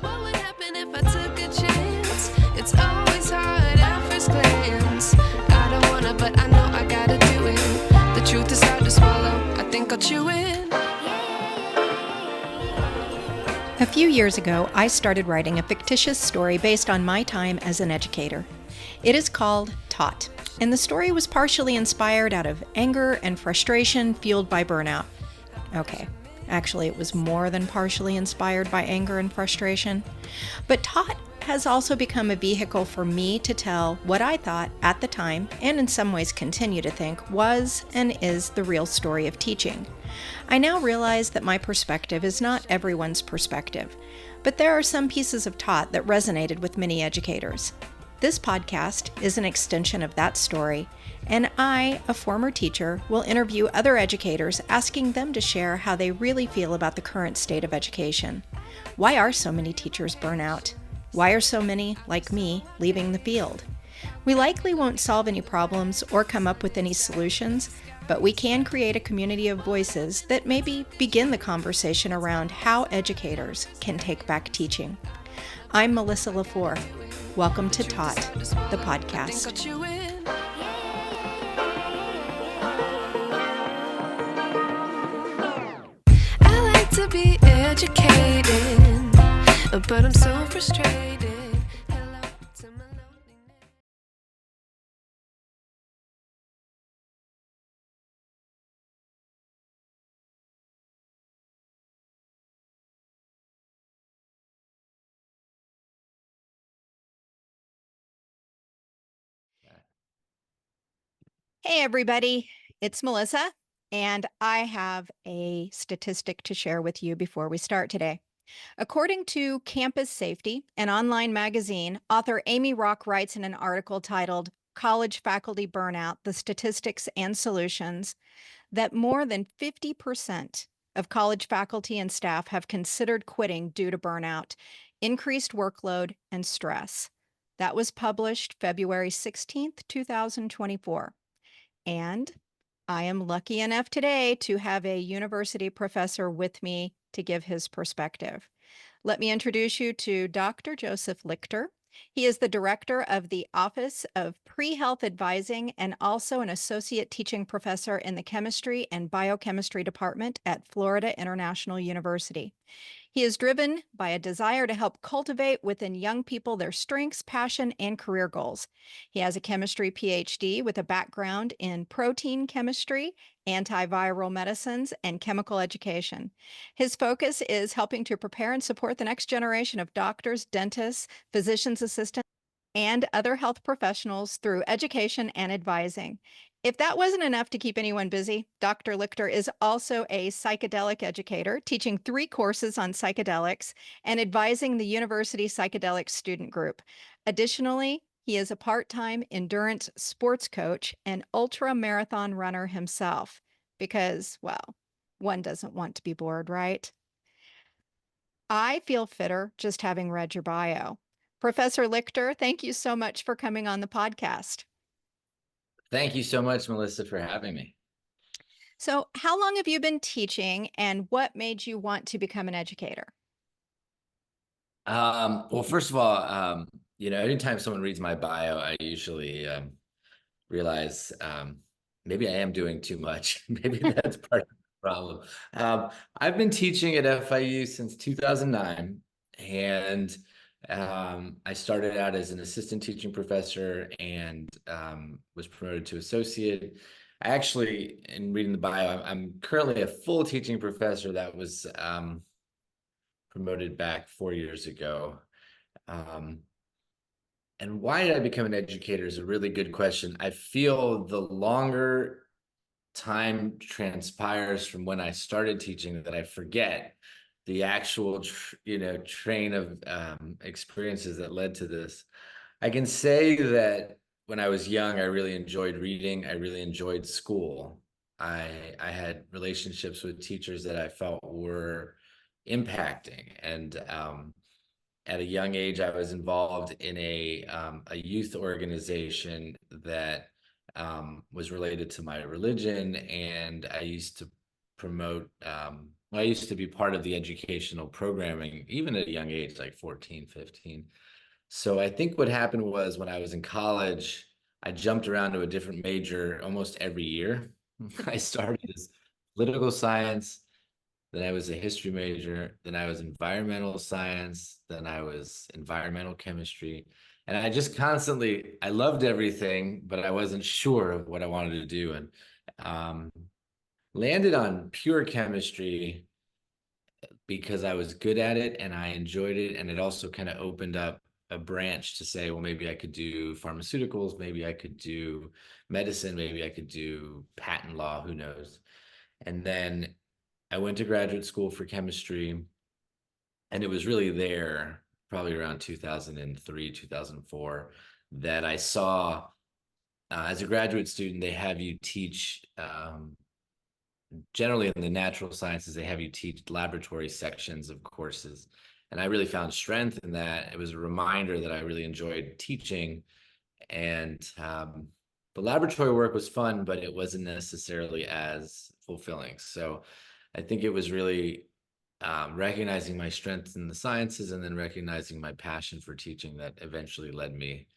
What would happen if I took a chance? It's always hard at first glance. I don't wanna, but I know I gotta do it. The truth is hard to swallow. I think I'll chew it. A few years ago, I started writing a fictitious story based on my time as an educator. It is called Taught, and the story was partially inspired out of anger and frustration fueled by burnout. Okay, actually, it was more than partially inspired by anger and frustration. But Taught has also become a vehicle for me to tell what I thought at the time, and in some ways continue to think, was and is the real story of teaching. I now realize that my perspective is not everyone's perspective, but there are some pieces of Taught that resonated with many educators. This podcast is an extension of that story, and I, a former teacher, will interview other educators asking them to share how they really feel about the current state of education. Why are so many teachers burn out? Why are so many, like me, leaving the field? We likely won't solve any problems or come up with any solutions, but we can create a community of voices that maybe begin the conversation around how educators can take back teaching. I'm Melissa LaFour. Welcome to Taught, the podcast. I like to be educated, but I'm so frustrated. Hello to my loneliness. Hey, everybody. It's Melissa, and I have a statistic to share with you before we start today. According to Campus Safety, an online magazine, author Amy Rock writes in an article titled College Faculty Burnout, the Statistics and Solutions, that more than 50% of college faculty and staff have considered quitting due to burnout, increased workload, and stress. That was published February 16th, 2024. And I am lucky enough today to have a university professor with me to give his perspective. Let me introduce you to Dr. Joseph Lichter. He is the director of the Office of Pre-Health Advising and also an associate teaching professor in the Chemistry and Biochemistry Department at Florida International University. He is driven by a desire to help cultivate within young people their strengths, passion, and career goals. He has a chemistry PhD with a background in protein chemistry, antiviral medicines, and chemical education. His focus is helping to prepare and support the next generation of doctors, dentists, physician's assistants, and other health professionals through education and advising. If that wasn't enough to keep anyone busy, Dr. Lichter is also a psychedelic educator, teaching 3 courses on psychedelics and advising the university psychedelic student group. Additionally, he is a part-time endurance sports coach and ultra marathon runner himself because, well, one doesn't want to be bored, right? I feel fitter just having read your bio. Professor Lichter, thank you so much for coming on the podcast. Thank you so much, Melissa, for having me. So, how long have you been teaching and what made you want to become an educator? Well, first of all, anytime someone reads my bio, I usually realize maybe I am doing too much. Maybe that's part of the problem. I've been teaching at FIU since 2009, and I started out as an assistant teaching professor and was promoted to associate. I actually, in reading the bio, I'm currently a full teaching professor that was promoted back 4 years ago. And why did I become an educator is a really good question. I feel the longer time transpires from when I started teaching that I forget the actual, train of experiences that led to this. I can say that when I was young, I really enjoyed reading. I really enjoyed school. I had relationships with teachers that I felt were impacting, and at a young age, I was involved in a youth organization that was related to my religion, and I used to promote I used to be part of the educational programming, even at a young age, like 14, 15. So I think what happened was when I was in college, I jumped around to a different major almost every year. I started as political science, then I was a history major, then I was environmental science, then I was environmental chemistry. And I just constantly, I loved everything, but I wasn't sure of what I wanted to do. And um, landed on pure chemistry because I was good at it and I enjoyed it. And it also kind of opened up a branch to say, well, maybe I could do pharmaceuticals, maybe I could do medicine, maybe I could do patent law, who knows. And then I went to graduate school for chemistry, and it was really there, probably around 2003, 2004, that I saw as a graduate student, they have you teach generally in the natural sciences, they have you teach laboratory sections of courses. And I really found strength in that. It was a reminder that I really enjoyed teaching. And the laboratory work was fun, but it wasn't necessarily as fulfilling. So I think it was really recognizing my strengths in the sciences and then recognizing my passion for teaching that eventually led me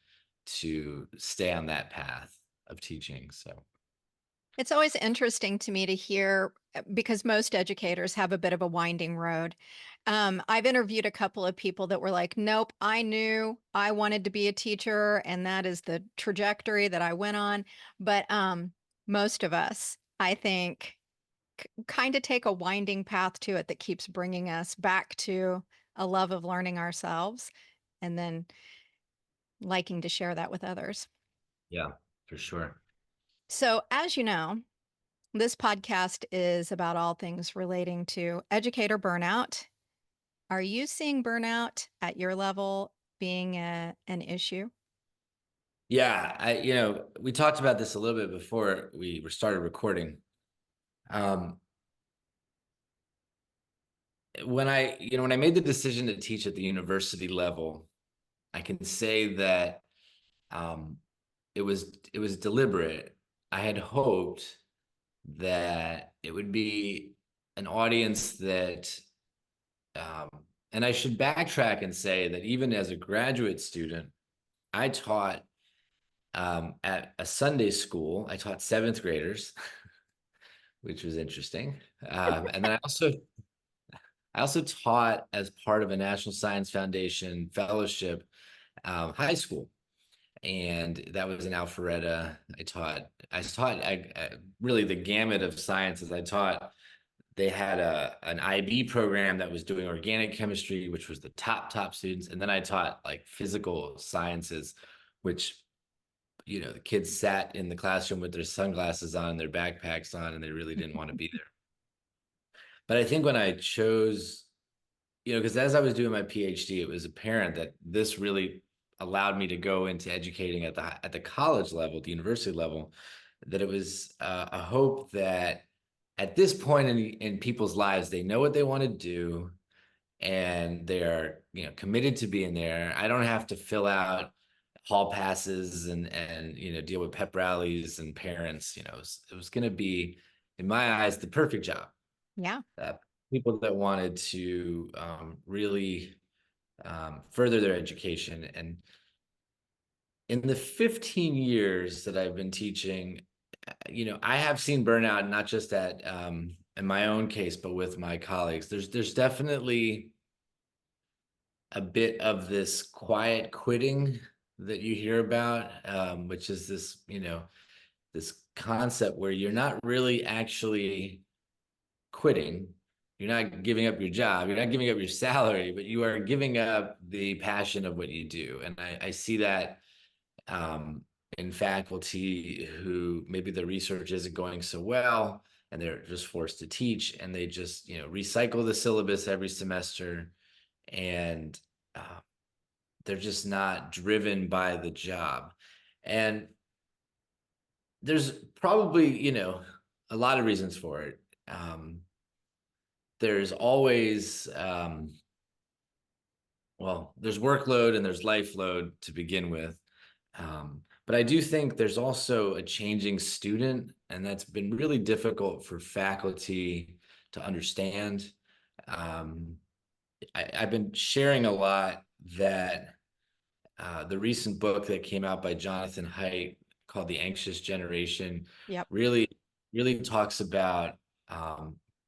to stay on that path of teaching. So. It's always interesting to me to hear because most educators have a bit of a winding road. I've interviewed a couple of people that were like, nope, I knew I wanted to be a teacher, and that is the trajectory that I went on. But most of us, I think, kind of take a winding path to it that keeps bringing us back to a love of learning ourselves and then liking to share that with others. Yeah, for sure. So, as you know, this podcast is about all things relating to educator burnout. Are you seeing burnout at your level being an issue? Yeah, we talked about this a little bit before we started recording. Um, when I made the decision to teach at the university level, I can say that um, it was deliberate. I had hoped that it would be an audience that, um, and I should backtrack and say that even as a graduate student, I taught at a Sunday school. I taught seventh graders, which was interesting. And then I also taught as part of a National Science Foundation fellowship high school, and that was in Alpharetta. I taught really the gamut of sciences. I taught. They had an IB program that was doing organic chemistry, which was the top students, and then I taught like physical sciences, which the kids sat in the classroom with their sunglasses on, their backpacks on, and they really didn't want to be there. But I think when I chose, because as I was doing my PhD, it was apparent that this really allowed me to go into educating at the college level, the university level, that it was a hope that at this point in people's lives, they know what they want to do and they're committed to being there. I don't have to fill out hall passes and deal with pep rallies and parents. It was going to be, in my eyes, the perfect job. Yeah. People that wanted to really further their education. And in the 15 years that I've been teaching, I have seen burnout not just at in my own case, but with my colleagues. There's definitely a bit of this quiet quitting that you hear about, which is this concept where you're not really actually quitting. You're not giving up your job. You're not giving up your salary, but you are giving up the passion of what you do. And I see that in faculty who maybe the research isn't going so well and they're just forced to teach and they just recycle the syllabus every semester, and they're just not driven by the job. And there's probably a lot of reasons for it. There's always there's workload and there's life load to begin with. But I do think there's also a changing student, and that's been really difficult for faculty to understand. I've been sharing a lot that the recent book that came out by Jonathan Haidt called The Anxious Generation Yep. really, really talks about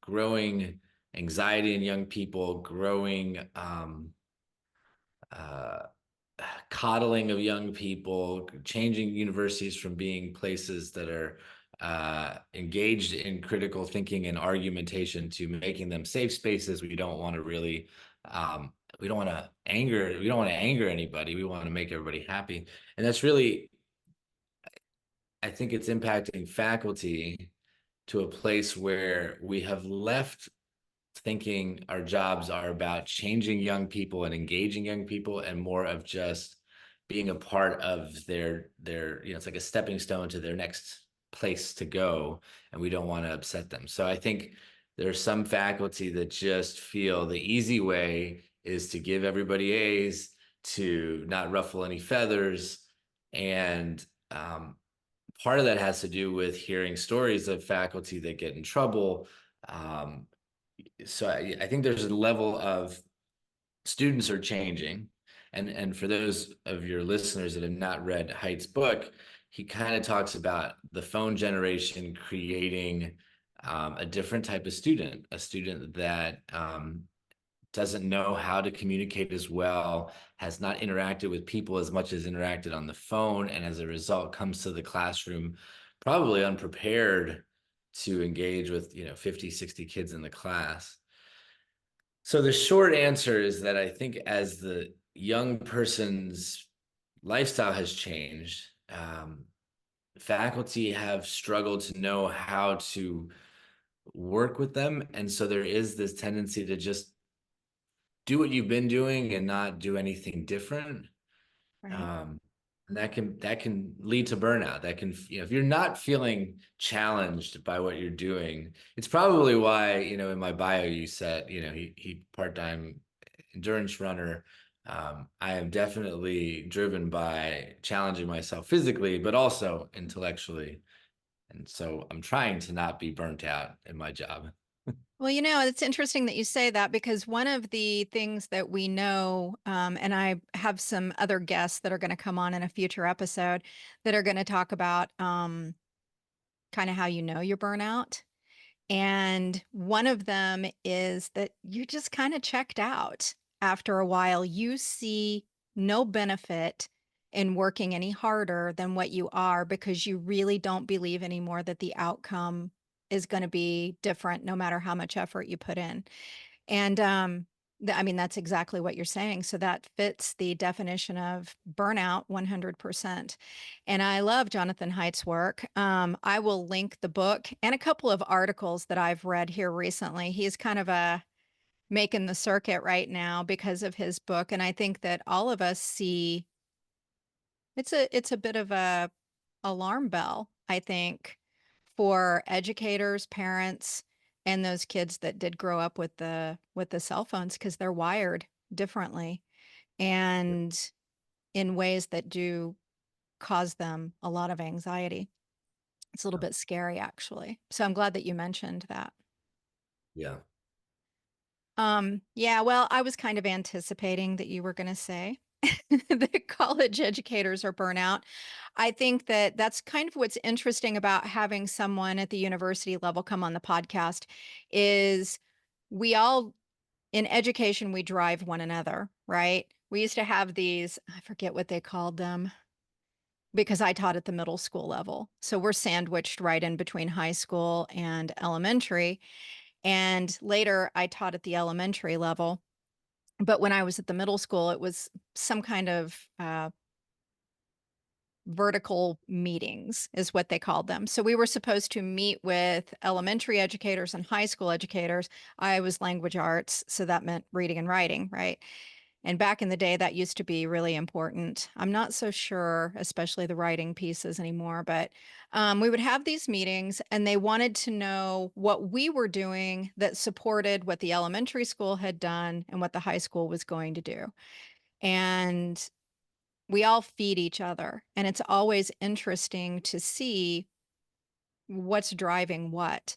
growing anxiety in young people, growing uh, coddling of young people, changing universities from being places that are engaged in critical thinking and argumentation to making them safe spaces. We don't want to really, we don't want to anger anybody. We want to make everybody happy. And that's really, I think it's impacting faculty to a place where we have left thinking our jobs are about changing young people and engaging young people and more of just being a part of their it's like a stepping stone to their next place to go, and we don't want to upset them. So I think there's some faculty that just feel the easy way is to give everybody A's, to not ruffle any feathers, and part of that has to do with hearing stories of faculty that get in trouble. um, so I think there's a level of students are changing. And for those of your listeners that have not read Haidt's book, he kind of talks about the phone generation creating a different type of student, a student that doesn't know how to communicate as well, has not interacted with people as much as interacted on the phone, and as a result comes to the classroom probably unprepared to engage with 50, 60 kids in the class. So the short answer is that I think as the young person's lifestyle has changed, faculty have struggled to know how to work with them. And so there is this tendency to just do what you've been doing and not do anything different. Right. Um, and that can lead to burnout. That can, if you're not feeling challenged by what you're doing, it's probably why, in my bio you said, he part-time endurance runner. I am definitely driven by challenging myself physically, but also intellectually. And so I'm trying to not be burnt out in my job. Well, it's interesting that you say that because one of the things that we know, and I have some other guests that are going to come on in a future episode that are going to talk about kind of how you know you're burnout. And one of them is that you're just kind of checked out after a while. You see no benefit in working any harder than what you are because you really don't believe anymore that the outcome is going to be different no matter how much effort you put in. And I mean, that's exactly what you're saying. So that fits the definition of burnout 100%. And I love Jonathan Haidt's work. I will link the book and a couple of articles that I've read here recently. He's kind of making the circuit right now because of his book. And I think that all of us see it's a bit of a alarm bell, I think, for educators, parents, and those kids that did grow up with the cell phones because they're wired differently and in ways that do cause them a lot of anxiety. It's a little bit scary, actually. So I'm glad that you mentioned that. Yeah. Yeah, well, I was kind of anticipating that you were going to say that college educators are burnout. I think that that's kind of what's interesting about having someone at the university level come on the podcast is we all in education we drive one another, right? We used to have these, I forget what they called them because I taught at the middle school level. So we're sandwiched right in between high school and elementary. And later I taught at the elementary level. But when I was at the middle school, it was some kind of vertical meetings, is what they called them. So we were supposed to meet with elementary educators and high school educators. I was language arts, so that meant reading and writing, right? And back in the day, that used to be really important. I'm not so sure, especially the writing pieces anymore, but we would have these meetings and they wanted to know what we were doing that supported what the elementary school had done and what the high school was going to do. And we all feed each other. And it's always interesting to see what's driving what.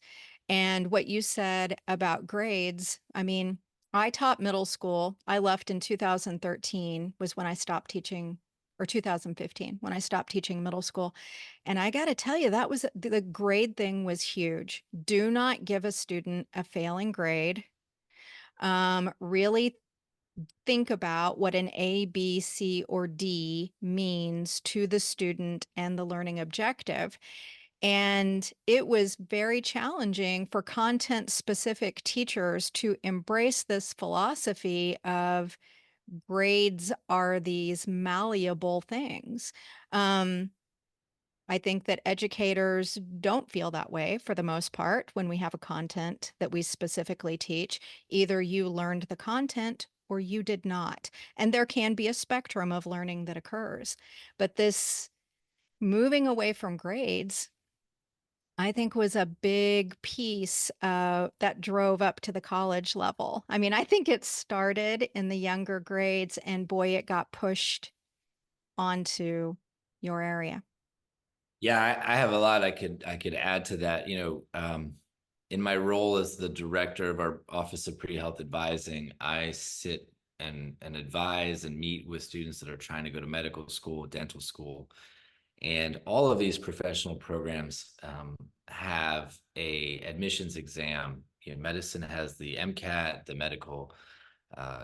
And what you said about grades, I mean, I taught middle school. I left in 2013 was when I stopped teaching, or 2015 when I stopped teaching middle school. And I got to tell you, that was the grade thing was huge. Do not give a student a failing grade. Really think about what an A, B, C, or D means to the student and the learning objective. And it was very challenging for content specific teachers to embrace this philosophy of grades are these malleable things. Um, I think that educators don't feel that way for the most part when we have a content that we specifically teach. Either you learned the content or you did not. And there can be a spectrum of learning that occurs. But this moving away from grades, I think was a big piece that drove up to the college level. I mean, I think it started in the younger grades, and boy, it got pushed onto your area. Yeah, I have a lot I could add to that. In my role as the director of our Office of Pre-Health Advising, I sit and advise and meet with students that are trying to go to medical school, dental school, and all of these professional programs have a admissions exam. Medicine has the MCAT, the medical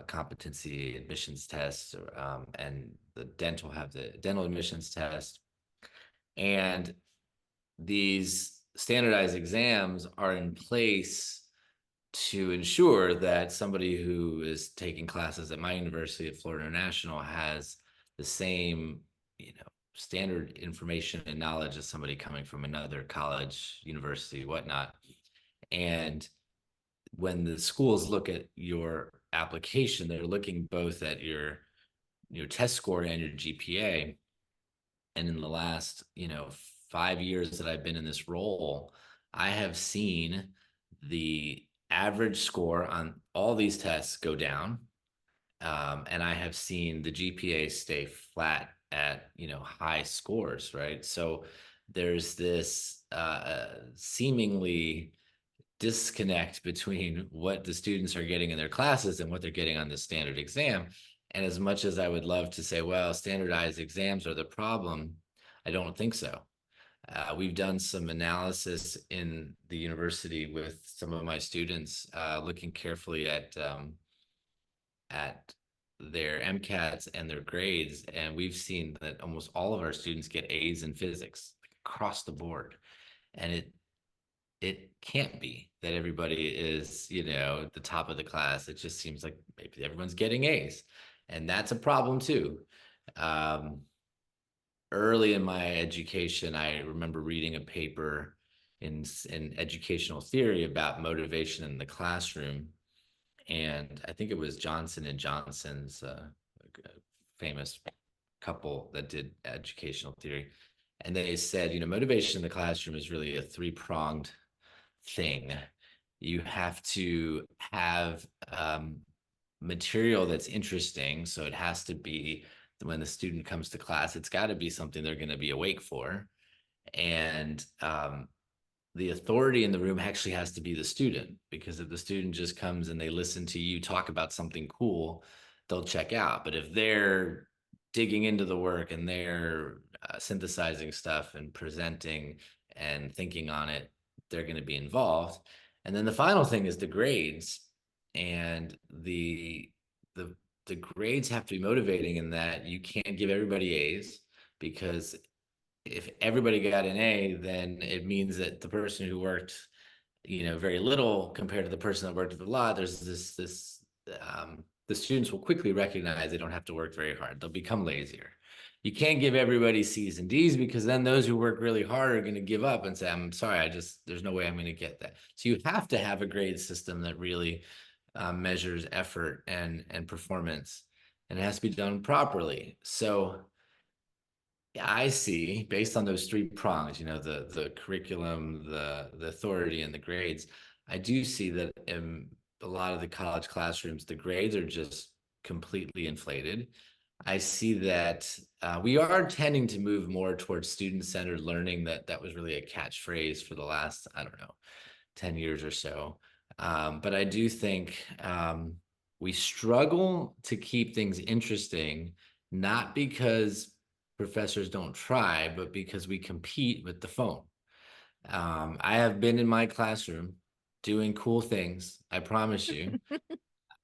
competency admissions test, and the dental have the dental admissions test. And these standardized exams are in place to ensure that somebody who is taking classes at my university at Florida International has the same, standard information and knowledge as somebody coming from another college, university, whatnot. And when the schools look at your application, they're looking both at your test score and your GPA. And in the last, 5 years that I've been in this role, I have seen the average score on all these tests go down. And I have seen the GPA stay flat at, high scores, right? So there's this seemingly disconnect between what the students are getting in their classes and what they're getting on the standard exam. And as much as I would love to say, well, standardized exams are the problem, I don't think so. We've done some analysis in the university with some of my students, looking carefully at their MCATs and their grades, and we've seen that almost all of our students get A's in physics across the board, and it can't be that everybody is, at the top of the class. It just seems like maybe everyone's getting A's, and that's a problem too. Early in my education, I remember reading a paper in educational theory about motivation in the classroom, and I think it was Johnson and Johnson's famous couple that did educational theory, and they said, motivation in the classroom is really a three-pronged thing. You have to have material that's interesting, so it has to be, when the student comes to class, it's got to be something they're going to be awake for, and the authority in the room actually has to be the student, because if the student just comes and they listen to you talk about something cool, they'll check out. But if they're digging into the work and they're synthesizing stuff and presenting and thinking on it, they're going to be involved. And then the final thing is the grades, and the grades have to be motivating in that you can't give everybody A's, because if everybody got an A, then it means that the person who worked, very little compared to the person that worked a lot, there's this the students will quickly recognize they don't have to work very hard. They'll become lazier. You can't give everybody C's and D's, because then those who work really hard are going to give up and say, I'm sorry, there's no way I'm going to get that. So you have to have a grade system that really measures effort and performance, and it has to be done properly. So yeah, I see, based on those three prongs, the curriculum, the authority, and the grades, I do see that in a lot of the college classrooms, the grades are just completely inflated. I see that we are tending to move more towards student-centered learning. That was really a catchphrase for the last, I don't know, 10 years or so. But I do think we struggle to keep things interesting, not because professors don't try, but because we compete with the phone. I have been in my classroom doing cool things, I promise you.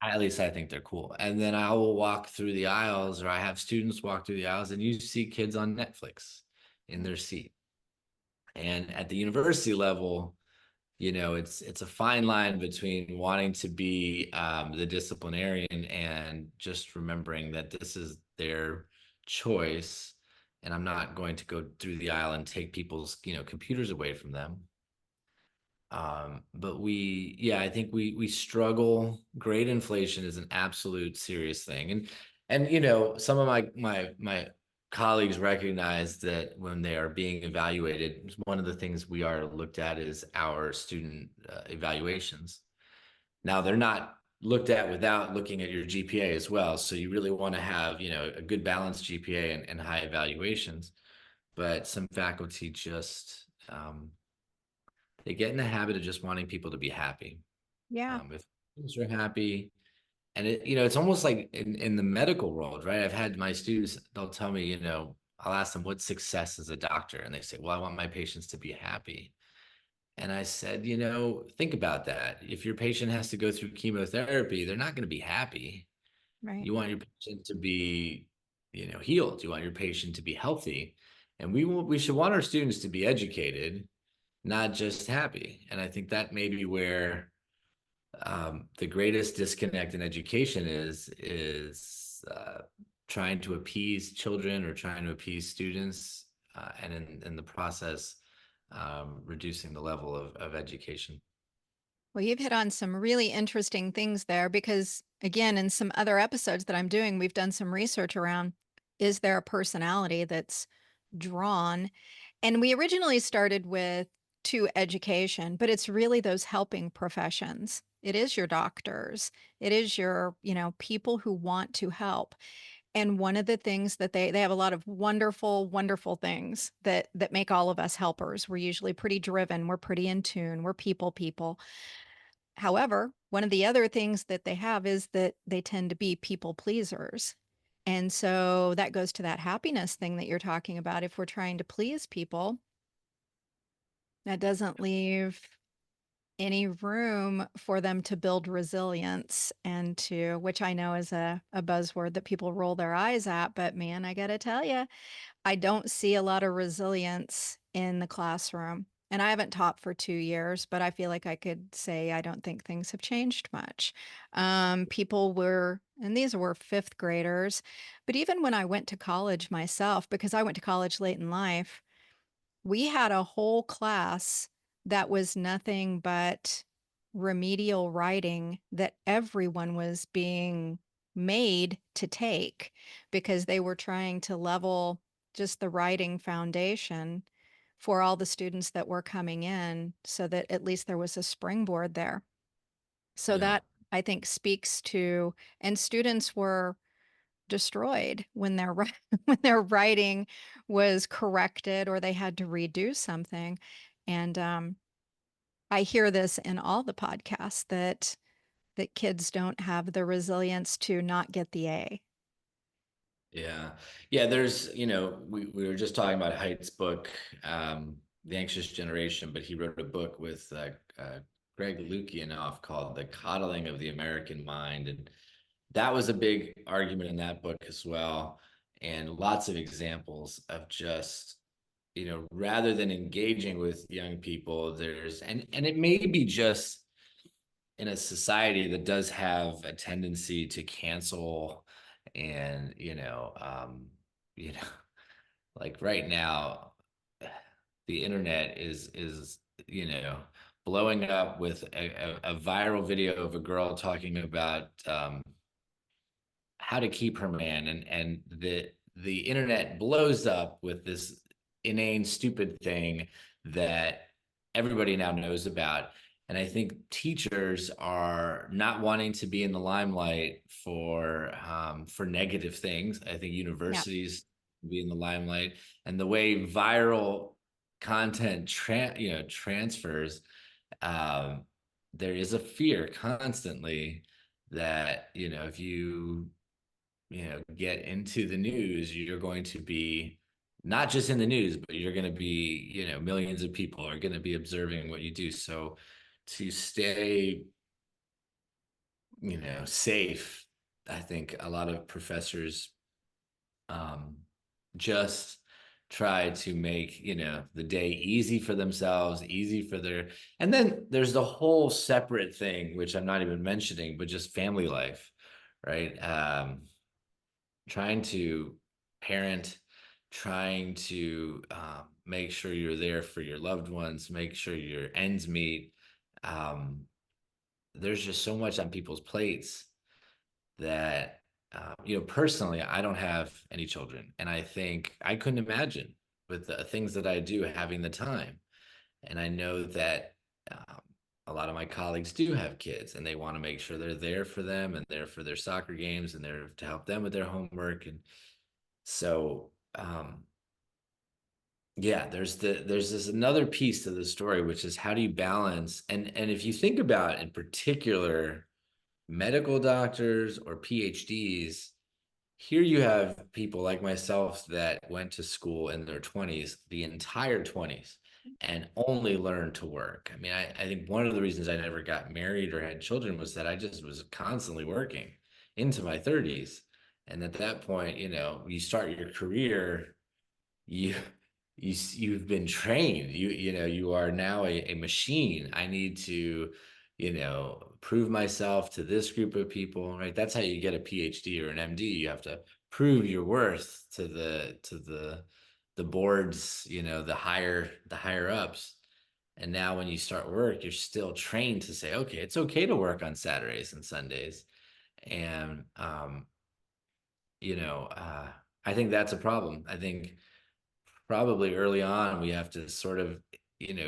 At least I think they're cool. And then I will walk through the aisles, or I have students walk through the aisles, and you see kids on Netflix in their seat. And at the university level, it's a fine line between wanting to be the disciplinarian and just remembering that this is their choice, and I'm not going to go through the aisle and take people's computers away from them. But I think we struggle. Grade inflation is an absolute serious thing, and some of my colleagues recognize that when they are being evaluated, one of the things we are looked at is our student evaluations. Now they're not looked at without looking at your GPA as well. So you really want to have a good balanced GPA and high evaluations. But some faculty just they get in the habit of just wanting people to be happy. Yeah. If students are happy, and it's almost like in the medical world, right? I've had my students, they'll tell me, I'll ask them, what's success as a doctor? And they say, well, I want my patients to be happy. And I said, think about that. If your patient has to go through chemotherapy, they're not going to be happy. Right. You want your patient to be, healed. You want your patient to be healthy. And we should want our students to be educated, not just happy. And I think that may be where the greatest disconnect in education is trying to appease children or trying to appease students, and in the process, reducing the level of education. Well, you've hit on some really interesting things there because, again, in some other episodes that I'm doing, we've done some research around, is there a personality that's drawn? And we originally started with to education, but it's really those helping professions. It is your doctors. It is your, people who want to help. And one of the things that they have a lot of wonderful, wonderful things that make all of us helpers. We're usually pretty driven. We're pretty in tune. We're people. However, one of the other things that they have is that they tend to be people pleasers. And so that goes to that happiness thing that you're talking about. If we're trying to please people, that doesn't leave any room for them to build resilience and to, which I know is a buzzword that people roll their eyes at. But man, I got to tell you, I don't see a lot of resilience in the classroom. And I haven't taught for 2 years, but I feel like I could say I don't think things have changed much. People were, and these were fifth graders, but even when I went to college myself, because I went to college late in life, we had a whole class that was nothing but remedial writing that everyone was being made to take because they were trying to level just the writing foundation for all the students that were coming in so that at least there was a springboard there. So Yeah. that I think speaks to, and students were destroyed when their when their writing was corrected or they had to redo something. And I hear this in all the podcasts that kids don't have the resilience to not get the A. Yeah. Yeah. There's, we were just talking about Haidt's book, The Anxious Generation, but he wrote a book with Greg Lukianoff called The Coddling of the American Mind. And that was a big argument in that book as well. And lots of examples of just, rather than engaging with young people, and it may be just in a society that does have a tendency to cancel and you know like right now the internet is blowing up with a viral video of a girl talking about how to keep her man, and the internet blows up with this inane stupid thing that everybody now knows about. And I think teachers are not wanting to be in the limelight for negative things. I think Yeah. universities be in the limelight, and the way viral content transfers, um, there is a fear constantly that, if get into the news, you're going to be not just in the news, but you're going to be, millions of people are going to be observing what you do. So to stay, safe, I think a lot of professors um, just try to make, the day easy for themselves, easy for their, and then there's the whole separate thing, which I'm not even mentioning, but just family life, right? Trying to parent, trying to make sure you're there for your loved ones, make sure your ends meet. Um, there's just so much on people's plates that, personally, I don't have any children. And I think I couldn't imagine with the things that I do having the time. And I know that um, a lot of my colleagues do have kids and they want to make sure they're there for them and there for their soccer games and there to help them with their homework. And so, yeah, there's this another piece to the story, which is how do you balance and if you think about in particular medical doctors or PhDs, here you have people like myself that went to school in their 20s, the entire 20s, and only learned to work. I mean, I think one of the reasons I never got married or had children was that I just was constantly working into my 30s. And at that point, you start your career, you you've been trained, you are now a machine. I need to prove myself to this group of people, right? That's how you get a PhD or an MD. You have to prove your worth to the boards, the higher ups. And now when you start work, you're still trained to say, okay, it's okay to work on Saturdays and Sundays. And I think that's a problem. I think probably early on we have to sort of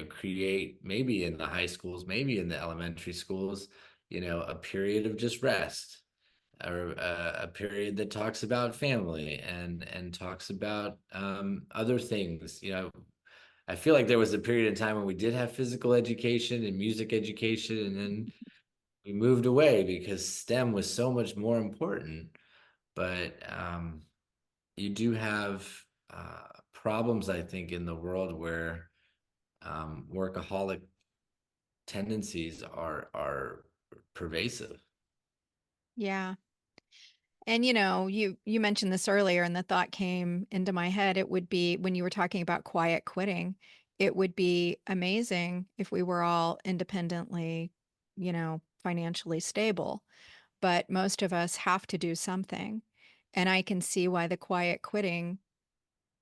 create, maybe in the high schools, maybe in the elementary schools, a period of just rest, or a period that talks about family and talks about other things. I feel like there was a period in time when we did have physical education and music education, and then we moved away because STEM was so much more important. But you do have problems, I think, in the world where workaholic tendencies are pervasive. Yeah. And you mentioned this earlier and the thought came into my head. It would be when you were talking about quiet quitting, it would be amazing if we were all independently, financially stable. But most of us have to do something. And I can see why the quiet quitting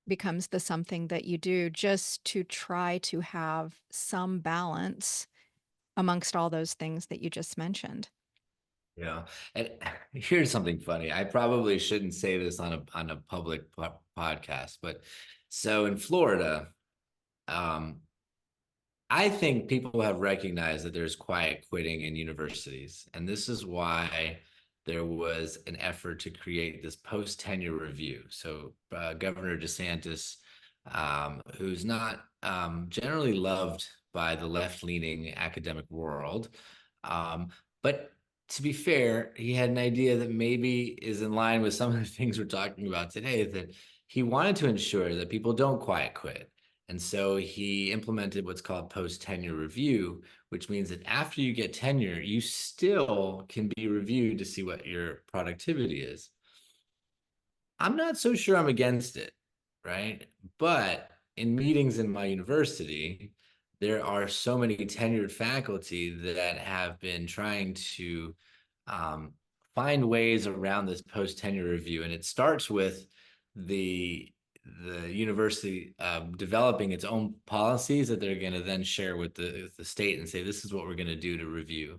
becomes the something that you do just to try to have some balance amongst all those things that you just mentioned. Yeah. And here's something funny. I probably shouldn't say this on a public podcast, but so in Florida, um, I think people have recognized that there's quiet quitting in universities. And this is why there was an effort to create this post tenure review. So, Governor DeSantis, who's not generally loved by the left leaning academic world, um, but to be fair, he had an idea that maybe is in line with some of the things we're talking about today, that he wanted to ensure that people don't quiet quit. And so he implemented what's called post tenure review, which means that after you get tenure, you still can be reviewed to see what your productivity is. I'm not so sure I'm against it, right? But in meetings in my university, there are so many tenured faculty that have been trying to um, find ways around this post tenure review, and it starts with the the university developing its own policies that they're going to then share with the state and say, this is what we're going to do to review.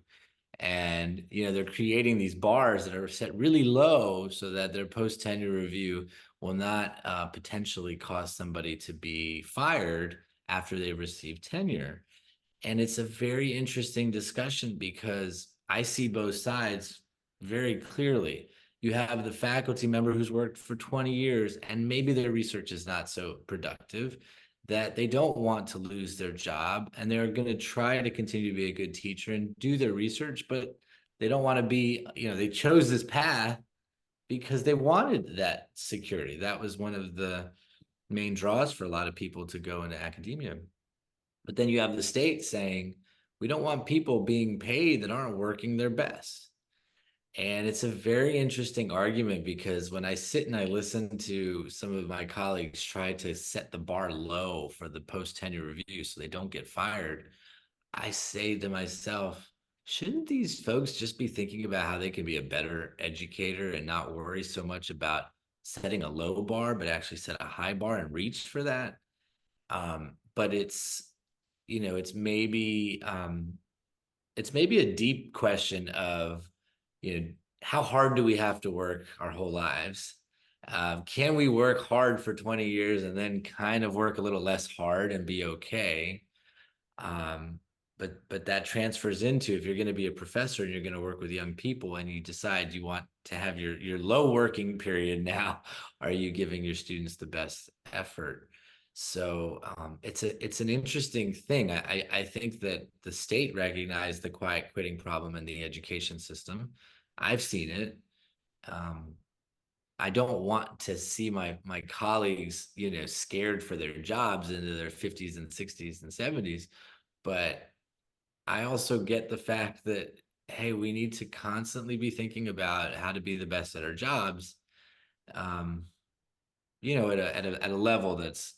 And they're creating these bars that are set really low so that their post tenure review will not potentially cause somebody to be fired after they receive tenure. And it's a very interesting discussion because I see both sides very clearly. You have the faculty member who's worked for 20 years and maybe their research is not so productive. that they don't want to lose their job and they're going to try to continue to be a good teacher and do their research, but they don't want to be, they chose this path because they wanted that security. That was one of the main draws for a lot of people to go into academia. But then you have the state saying, we don't want people being paid that aren't working their best. And it's a very interesting argument because when I sit and I listen to some of my colleagues try to set the bar low for the post tenure review so they don't get fired, I say to myself, shouldn't these folks just be thinking about how they can be a better educator and not worry so much about setting a low bar, but actually set a high bar and reach for that? But it's maybe a deep question of, how hard do we have to work our whole lives? Can we work hard for 20 years and then kind of work a little less hard and be okay? Um, but that transfers into, if you're going to be a professor and you're going to work with young people and you decide you want to have your low working period now, are you giving your students the best effort? So it's an interesting thing. I think that the state recognized the quiet quitting problem in the education system. I've seen it. Um, I don't want to see my colleagues, scared for their jobs into their 50s and 60s and 70s. But I also get the fact that, hey, we need to constantly be thinking about how to be the best at our jobs, um, at a level that's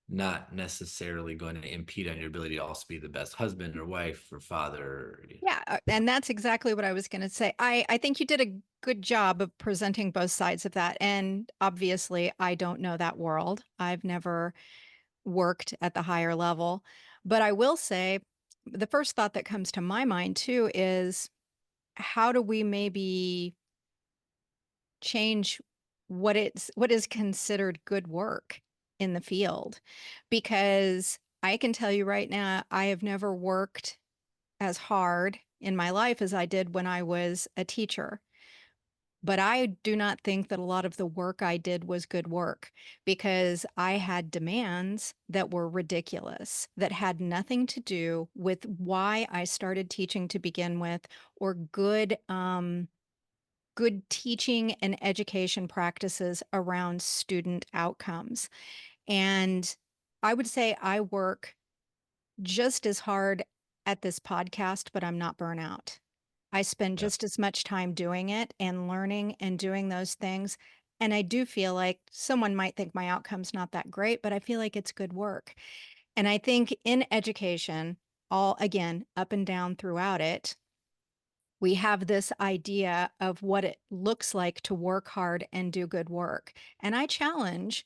not necessarily going to impede on your ability to also be the best husband or wife or father. Yeah, and that's exactly what I was going to say. I think you did a good job of presenting both sides of that. And obviously, I don't know that world. I've never worked at the higher level. But I will say the first thought that comes to my mind too is how do we maybe change what is considered good work in the field? Because I can tell you right now, I have never worked as hard in my life as I did when I was a teacher. But I do not think that a lot of the work I did was good work because I had demands that were ridiculous, that had nothing to do with why I started teaching to begin with, or good teaching and education practices around student outcomes. And I would say I work just as hard at this podcast, but I'm not burnout. I spend Yeah. just as much time doing it and learning and doing those things. And I do feel like someone might think my outcome's not that great, but I feel like it's good work. And I think in education, all again, up and down throughout it, we have this idea of what it looks like to work hard and do good work. And I challenge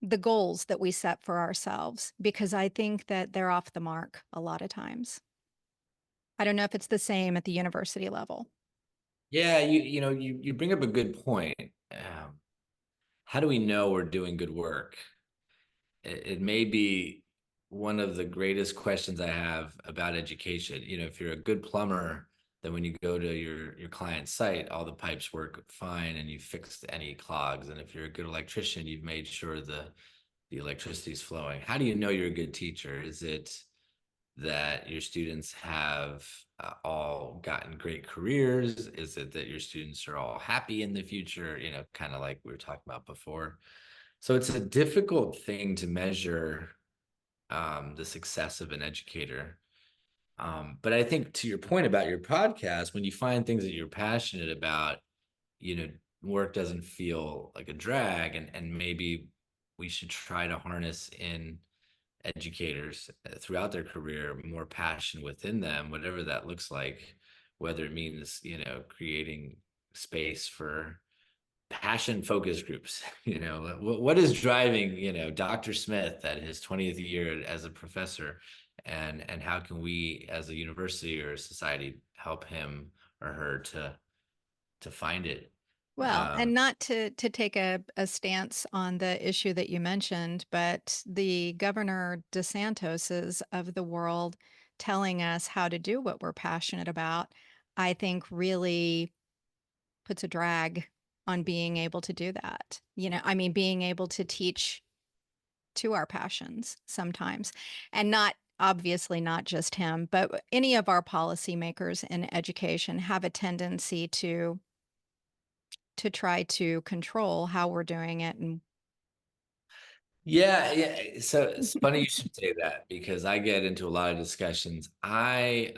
the goals that we set for ourselves because I think that they're off the mark a lot of times. I don't know if it's the same at the university level. Yeah, you bring up a good point. How do we know we're doing good work? It may be one of the greatest questions I have about education. If you're a good plumber, then when you go to your client's site, all the pipes work fine and you fixed any clogs. And if you're a good electrician, you've made sure the electricity is flowing. How do you know you're a good teacher? Is it that your students have all gotten great careers? Is it that your students are all happy in the future? Kind of like we were talking about before. So it's a difficult thing to measure the success of an educator. But I think to your point about your podcast, when you find things that you're passionate about, you know, work doesn't feel like a drag, and maybe we should try to harness in educators throughout their career more passion within them, whatever that looks like, whether it means, creating space for passion focus groups. What is driving, Dr. Smith at his 20th year as a professor, and how can we as a university or a society help him or her to find it? Well, um and not to take a stance on the issue that you mentioned, but the Governor DeSantos's of the world telling us how to do what we're passionate about, I think really puts a drag on being able to do that. I mean, being able to teach to our passions sometimes. And not obviously not just him, but any of our policymakers in education have a tendency to try to control how we're doing it. And Yeah, yeah. So it's funny you should say that because I get into a lot of discussions. I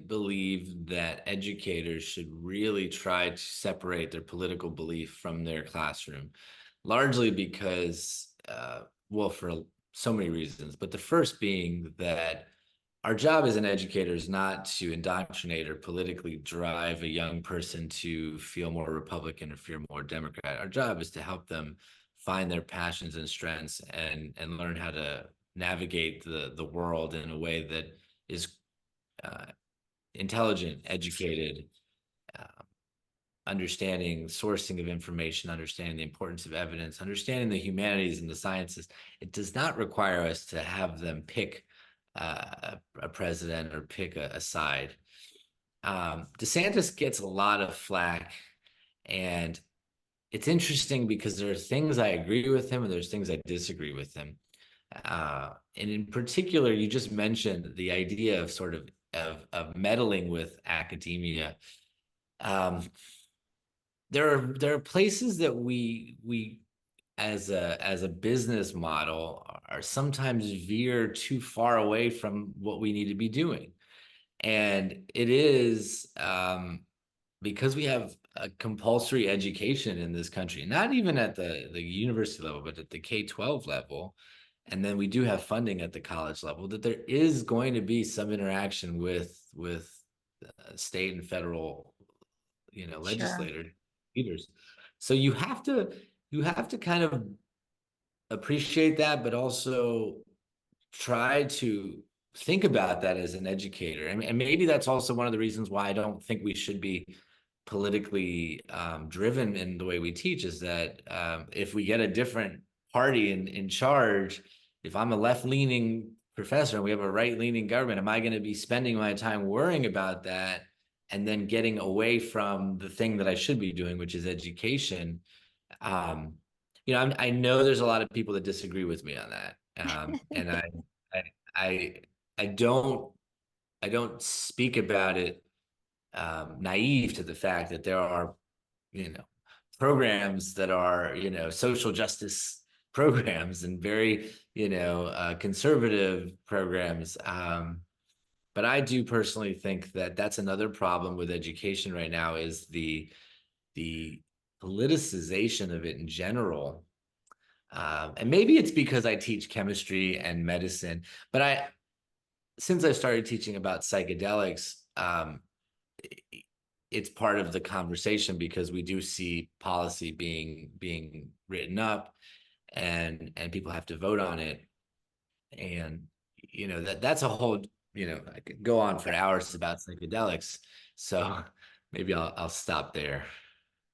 believe that educators should really try to separate their political belief from their classroom, largely because, well, for so many reasons, but the first being that our job as an educator is not to indoctrinate or politically drive a young person to feel more Republican or feel more Democrat. Our job is to help them find their passions and strengths and learn how to navigate the world in a way that is uh, intelligent, educated, uh, understanding sourcing of information, understanding the importance of evidence, understanding the humanities and the sciences. It does not require us to have them pick a president or pick a side. DeSantis gets a lot of flack, and it's interesting because there are things I agree with him and there's things I disagree with him. And in particular, you just mentioned the idea of sort of meddling with academia. Um, there are places that we as a business model are sometimes veer too far away from what we need to be doing. And it is because we have a compulsory education in this country, not even at the university level, but at the K-12 level. And then we do have funding at the college level, that there is going to be some interaction with state and federal, sure. legislators, leaders. So you have to kind of appreciate that, but also try to think about that as an educator. And maybe that's also one of the reasons why I don't think we should be politically driven in the way we teach, is that if we get a different party in charge, if I'm a left-leaning professor and we have a right-leaning government, am I going to be spending my time worrying about that and then getting away from the thing that I should be doing, which is education? Um, I know there's a lot of people that disagree with me on that, and I, I, I don't speak about it naive to the fact that there are, you know, programs that are, social justice programs and very, conservative programs. But I do personally think that that's another problem with education right now, is the politicization of it in general. And maybe it's because I teach chemistry and medicine, but since I started teaching about psychedelics, it's part of the conversation because we do see policy being written up, and people have to vote on it. And that's a whole, I could go on for Yeah. hours about psychedelics. So maybe I'll stop there.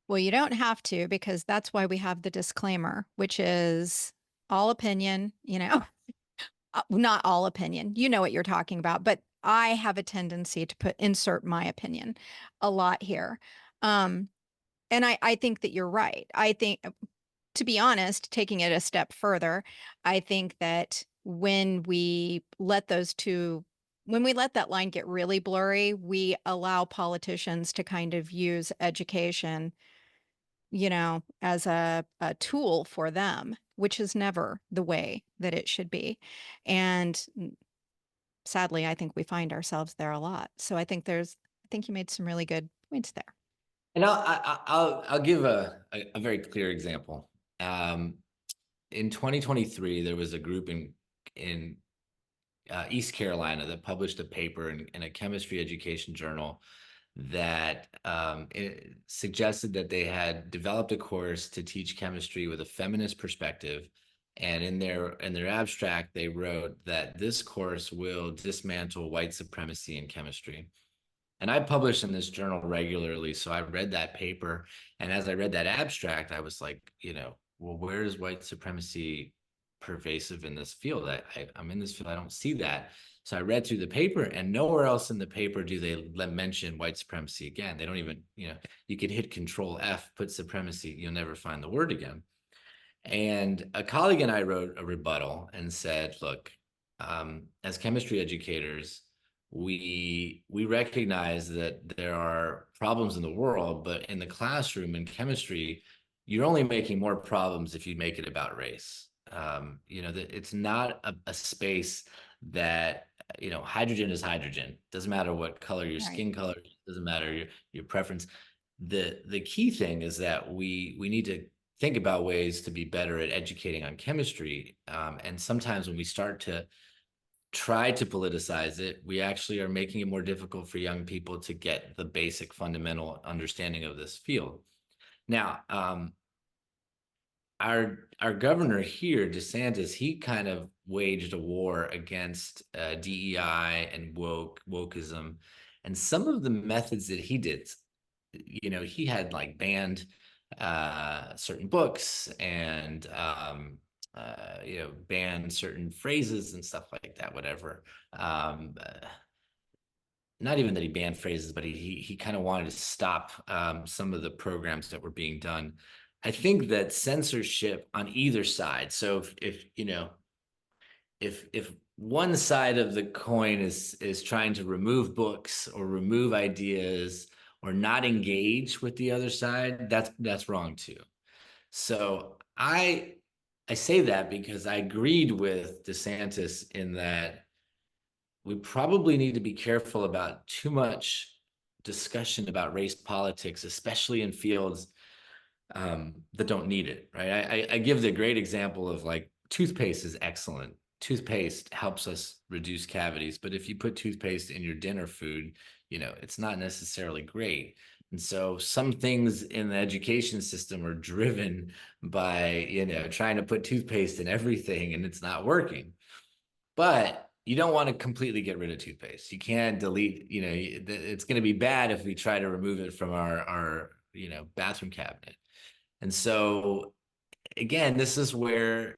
Well, you don't have to, because that's why we have the disclaimer, which is all opinion, not all opinion. You know what you're talking about, but I have a tendency to insert my opinion a lot here. Um, and I think that you're right. I think, to be honest, taking it a step further, I think that when we let that line get really blurry, we allow politicians to kind of use education, as a tool for them, which is never the way that it should be. And sadly, I think we find ourselves there a lot. So I think you made some really good points there. And I'll give a very clear example. In 2023, there was a group in East Carolina that published a paper in a chemistry education journal that it suggested that they had developed a course to teach chemistry with a feminist perspective. And in their abstract, they wrote that this course will dismantle white supremacy in chemistry. And I publish in this journal regularly, so I read that paper. And as I read that abstract, I was like, well, where is white supremacy pervasive in this field? I'm in this field, I don't see that. So I read through the paper, and nowhere else in the paper do they mention white supremacy again. They don't even, you could hit Control F, put supremacy, you'll never find the word again. And a colleague and I wrote a rebuttal and said, look, as chemistry educators, we recognize that there are problems in the world, but in the classroom in chemistry, you're only making more problems if you make it about race. That it's not a space that, hydrogen is hydrogen. Doesn't matter what color your Right. skin color, doesn't matter your preference. The key thing is that we need to think about ways to be better at educating on chemistry. And sometimes when we start to try to politicize it, we actually are making it more difficult for young people to get the basic fundamental understanding of this field. Now, our governor here, DeSantis, he kind of waged a war against DEI and wokeism, and some of the methods that he did. He had like banned certain books and banned certain phrases and stuff like that. Whatever. Not even that he banned phrases, but he kind of wanted to stop some of the programs that were being done. I think that censorship on either side. So if one side of the coin is trying to remove books or remove ideas or not engage with the other side, that's wrong too. So I say that because I agreed with DeSantis in that we probably need to be careful about too much discussion about race politics, especially in fields that don't need it, right? I give the great example of like toothpaste is excellent. Toothpaste helps us reduce cavities, but if you put toothpaste in your dinner food, it's not necessarily great. And so some things in the education system are driven by, trying to put toothpaste in everything and it's not working. But you don't want to completely get rid of toothpaste. You can't delete, it's going to be bad if we try to remove it from our bathroom cabinet. And so again, this is where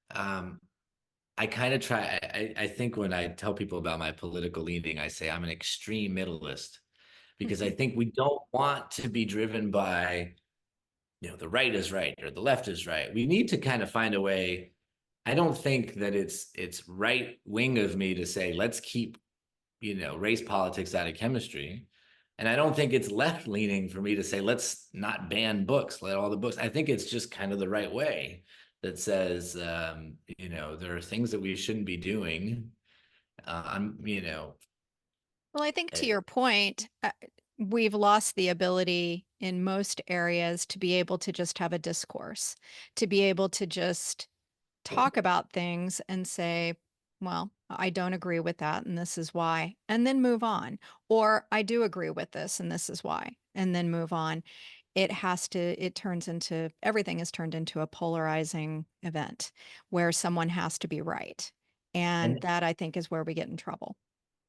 I kind of try. I think when I tell people about my political leaning, I say I'm an extreme middleist because I think we don't want to be driven by, the right is right or the left is right. We need to kind of find a way. I don't think that it's right wing of me to say let's keep race politics out of chemistry. And I don't think it's left leaning for me to say, let's not ban books, let all the books. I think it's just kind of the right way that says, there are things that we shouldn't be doing. Well, I think to eh, your point, we've lost the ability in most areas to be able to just have a discourse, to be able to just talk about things and say, well, I don't agree with that, and this is why, and then move on. Or I do agree with this, and this is why, and then move on. It turns into, everything is turned into a polarizing event where someone has to be right. And and that I think is where we get in trouble.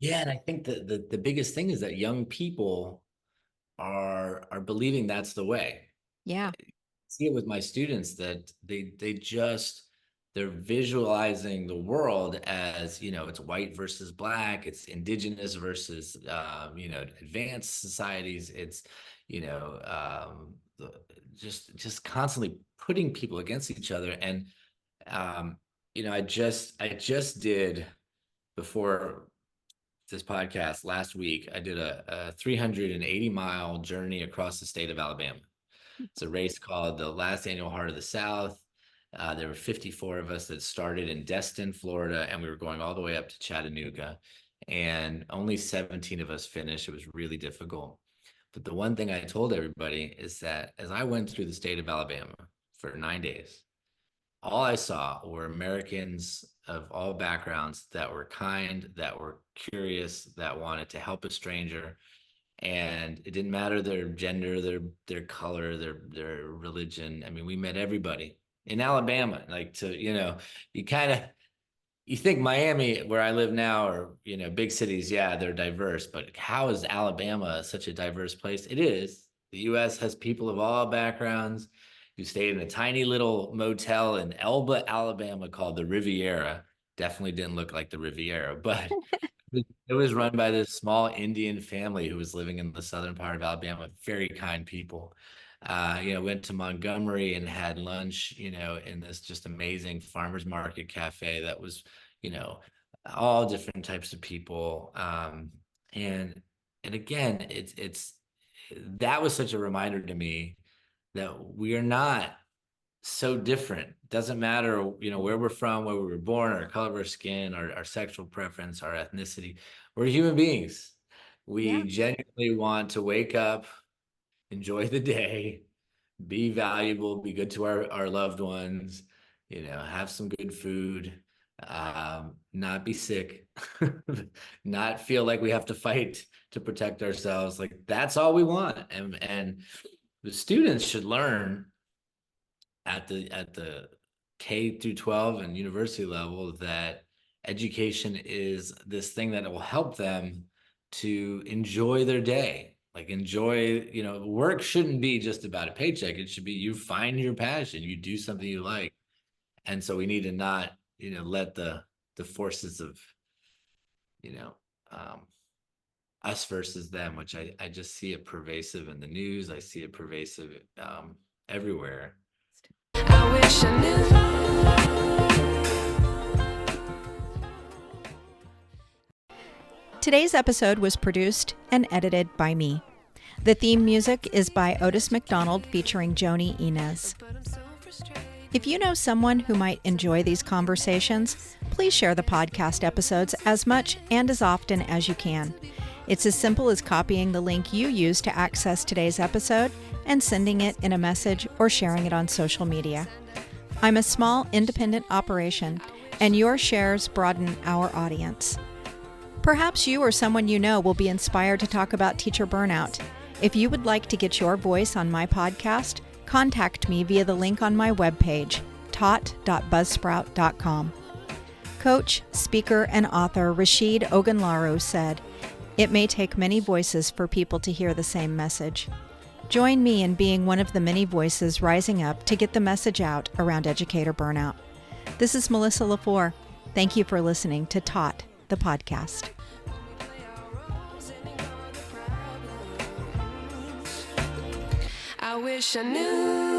yeah, and I think the biggest thing is that young people are believing that's the way. Yeah. See it with my students that they're visualizing the world as it's white versus black, it's indigenous versus advanced societies, it's just constantly putting people against each other. And um I just did, before this podcast last week, I did a 380-mile journey across the state of Alabama. It's a race called the Last Annual Heart of the South. There were 54 of us that started in Destin, Florida, and we were going all the way up to Chattanooga. And only 17 of us finished. It was really difficult. But the one thing I told everybody is that as I went through the state of Alabama for 9 days, all I saw were Americans of all backgrounds that were kind, that were curious, that wanted to help a stranger, and it didn't matter their gender, their color, their religion. I mean, we met everybody in Alabama. Like, you kind of, you think Miami, where I live now, or big cities, yeah, they're diverse, but how is Alabama such a diverse place? It is. The US has people of all backgrounds who stayed in a tiny little motel in Elba, Alabama called the Riviera. Definitely didn't look like the Riviera, but it was run by this small Indian family who was living in the southern part of Alabama. Very kind people. Went to Montgomery and had lunch, in this just amazing farmers market cafe that was, all different types of people. And and again, it's that was such a reminder to me that we are not so different. Doesn't matter, where we're from, where we were born, our color of our skin, our sexual preference, our ethnicity. We're human beings. Yeah. We genuinely want to wake up, enjoy the day, be valuable, be good to our loved ones, have some good food, not be sick, not feel like we have to fight to protect ourselves. Like that's all we want. And the students should learn at the K through 12 and university level that education is this thing that will help them to enjoy their day. Like enjoy, work shouldn't be just about a paycheck. It should be you find your passion, you do something you like. And so we need to not, let the forces of, you know, um, us versus them, which I just see it pervasive in the news. I see it pervasive everywhere. I wish I knew. Today's episode was produced and edited by me. The theme music is by Otis McDonald featuring Joni Inez. But I'm so frustrated. If you know someone who might enjoy these conversations, please share the podcast episodes as much and as often as you can. It's as simple as copying the link you use to access today's episode and sending it in a message or sharing it on social media. I'm a small independent operation, and your shares broaden our audience. Perhaps you or someone you know will be inspired to talk about teacher burnout. If you would like to get your voice on my podcast, contact me via the link on my webpage, taught.buzzsprout.com. Coach, speaker, and author Rashid Ogunlaro said, "It may take many voices for people to hear the same message." Join me in being one of the many voices rising up to get the message out around educator burnout. This is Melissa LaFleur. Thank you for listening to Taught, the podcast. I wish I knew.